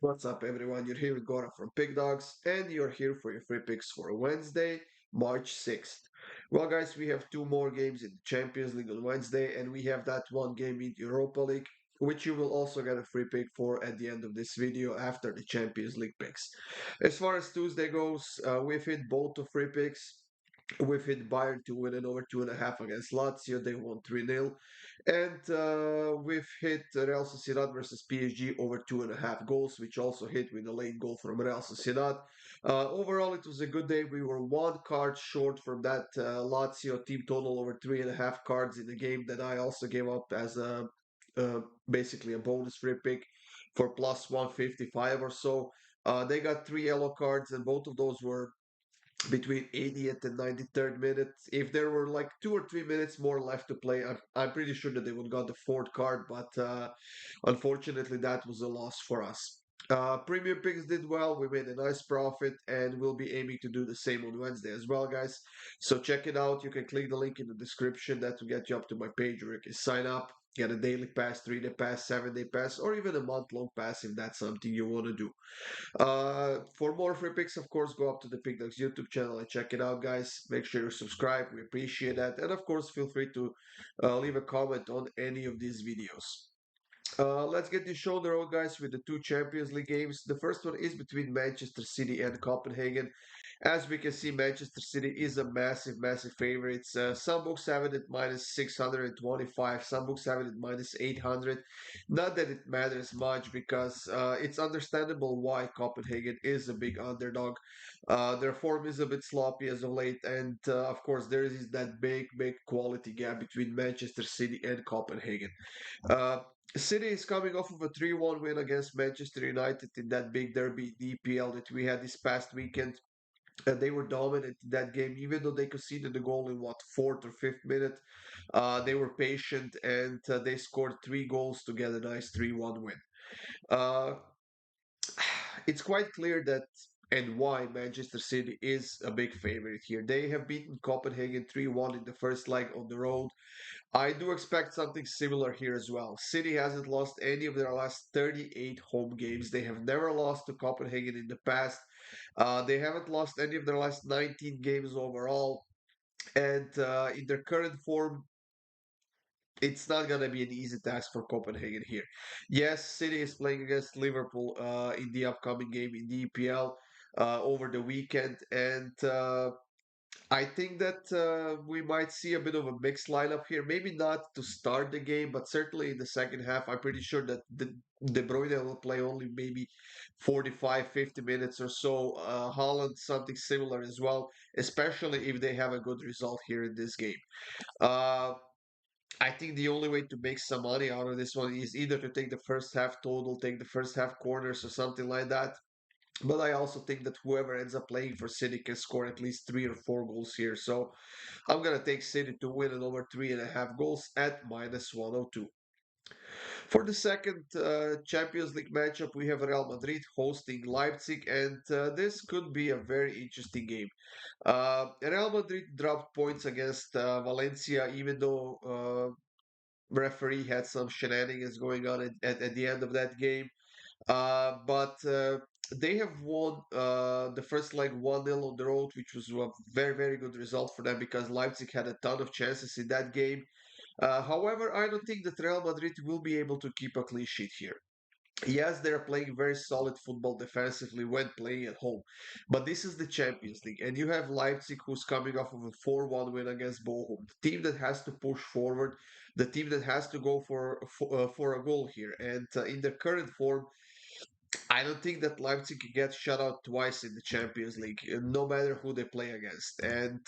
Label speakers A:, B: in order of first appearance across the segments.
A: What's up, everyone? You're here with Goran from Pickdawgz, and you're here for your free picks for Wednesday, March 6th. Well, guys, we have two more games in the Champions League on Wednesday, and we have that one game in Europa League, which you will also get a free pick for at the end of this video after the Champions League picks. As far as Tuesday goes, we've hit both the free picks. We've hit Bayern to win it over 2.5 against Lazio. They won 3-0. And we've hit Real Sociedad versus PSG over 2.5 goals, which also hit with a late goal from Real Sociedad. Overall, it was a good day. We were one card short from that Lazio team total over 3.5 cards in the game that I also gave up as uh, basically a bonus free pick for plus 155 or so. They got three yellow cards, and both of those were between 80th and 93rd minute. If there were like 2 or 3 minutes more left to play, I'm pretty sure that they would got the fourth card, but unfortunately, that was a loss for us. Premium picks did well. We made a nice profit, and we'll be aiming to do the same on Wednesday as well, guys. So check it out. You can click the link in the description that will get you up to my page where you can sign up, get a daily pass, 3-day pass, 7-day pass, or even a month-long pass if that's something you want to do. For more free picks, of course, go up to the Pick Dawgz YouTube channel and check it out, guys. Make sure you subscribe. We appreciate that. And of course, feel free to leave a comment on any of these videos. Let's get this show on the road, guys, with the two Champions League games. The first one is between Manchester City and Copenhagen. As we can see, Manchester City is a massive, massive favorite. Some books have it at minus 625, some books have it at minus 800. Not that it matters much because it's understandable why Copenhagen is a big underdog. Their form is a bit sloppy as of late, and of course, there is that big, big quality gap between Manchester City and Copenhagen. Uh, City is coming off of a 3-1 win against Manchester United in that big derby DPL that we had this past weekend. They were dominant in that game, even though they conceded the goal in what fourth or fifth minute. They were patient and they scored 3 goals to get a nice 3-1 win. Uh, it's quite clear that and why Manchester City is a big favorite here. They have beaten Copenhagen 3-1 in the first leg on the road. I do expect something similar here as well. City hasn't lost any of their last 38 home games. They have never lost to Copenhagen in the past. They haven't lost any of their last 19 games overall. And in their current form, it's not going to be an easy task for Copenhagen here. Yes, City is playing against Liverpool in the upcoming game in the EPL over the weekend. And I think that we might see a bit of a mixed lineup here. Maybe not to start the game, but certainly in the second half. I'm pretty sure that De Bruyne will play only maybe 45, 50 minutes or so. Holland, something similar as well, especially if they have a good result here in this game. Uh, I think the only way to make some money out of this one is either to take the first half total, take the first half corners or something like that. But I also think that whoever ends up playing for City can score at least 3 or 4 goals here. So I'm gonna take City to win it over 3.5 goals at minus 102. For the second Champions League matchup, we have Real Madrid hosting Leipzig, and this could be a very interesting game. Real Madrid dropped points against Valencia, even though referee had some shenanigans going on at the end of that game. But they have won the first leg 1-0 on the road, which was a very, very good result for them because Leipzig had a ton of chances in that game. However, I don't think that Real Madrid will be able to keep a clean sheet here. Yes, they're playing very solid football defensively when playing at home, but this is the Champions League, and you have Leipzig who's coming off of a 4-1 win against Bochum, the team that has to push forward, the team that has to go for a goal here, and in their current form, I don't think that Leipzig can get shut out twice in the Champions League, no matter who they play against. And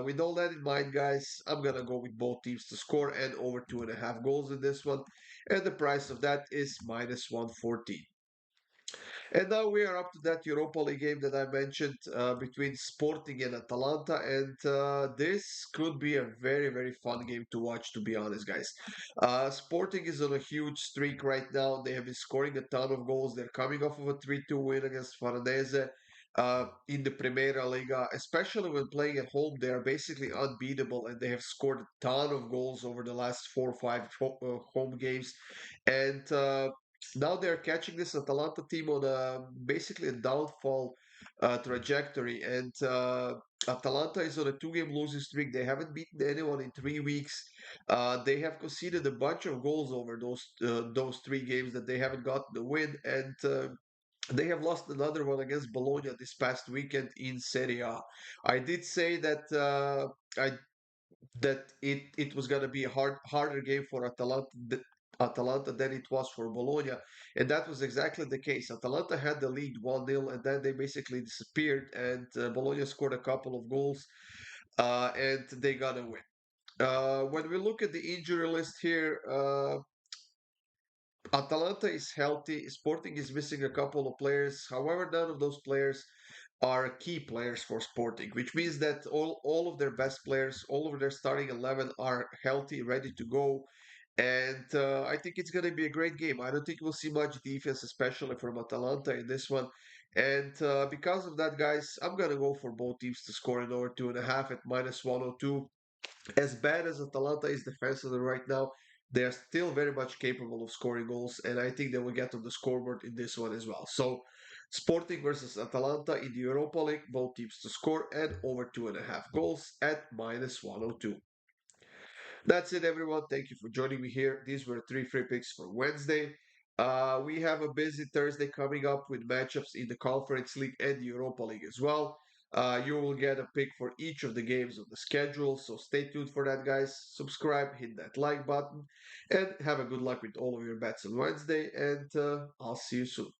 A: with all that in mind, guys, I'm gonna go with both teams to score and over 2.5 goals in this one. And the price of that is minus 114. And now we are up to that Europa League game that I mentioned between Sporting and Atalanta. And this could be a very, very fun game to watch, to be honest, guys. Sporting is on a huge streak right now. They have been scoring a ton of goals. They're coming off of a 3-2 win against Farnese. In the Primera Liga, especially when playing at home, they are basically unbeatable and they have scored a ton of goals over the last 4 or 5 home games. And now they're catching this Atalanta team on basically a downfall trajectory, and Atalanta is on a two-game losing streak. They haven't beaten anyone in 3 weeks. They have conceded a bunch of goals over those 3 games that they haven't gotten the win, and they have lost another one against Bologna this past weekend in Serie A. I did say that I that it was going to be a harder game for Atalanta than it was for Bologna, and that was exactly the case. Atalanta had the lead 1-0, and then they basically disappeared, and Bologna scored a couple of goals, and they got a win. When we look at the injury list here, Atalanta is healthy. Sporting is missing a couple of players. However, none of those players are key players for Sporting, which means that all of their best players, all of their starting 11 are healthy, ready to go. And I think it's going to be a great game. I don't think we'll see much defense, especially from Atalanta in this one. And because of that, guys, I'm going to go for both teams to score in over 2.5 at minus 102. As bad as Atalanta is defensively right now, they are still very much capable of scoring goals, and I think they will get on the scoreboard in this one as well. So, Sporting versus Atalanta in the Europa League, both teams to score and over 2.5 goals at minus 102. That's it, everyone. Thank you for joining me here. These were three free picks for Wednesday. We have a busy Thursday coming up with matchups in the Conference League and the Europa League as well. You will get a pick for each of the games of the schedule, so stay tuned for that, guys. Subscribe, hit that like button, and have a good luck with all of your bets on Wednesday. And I'll see you soon.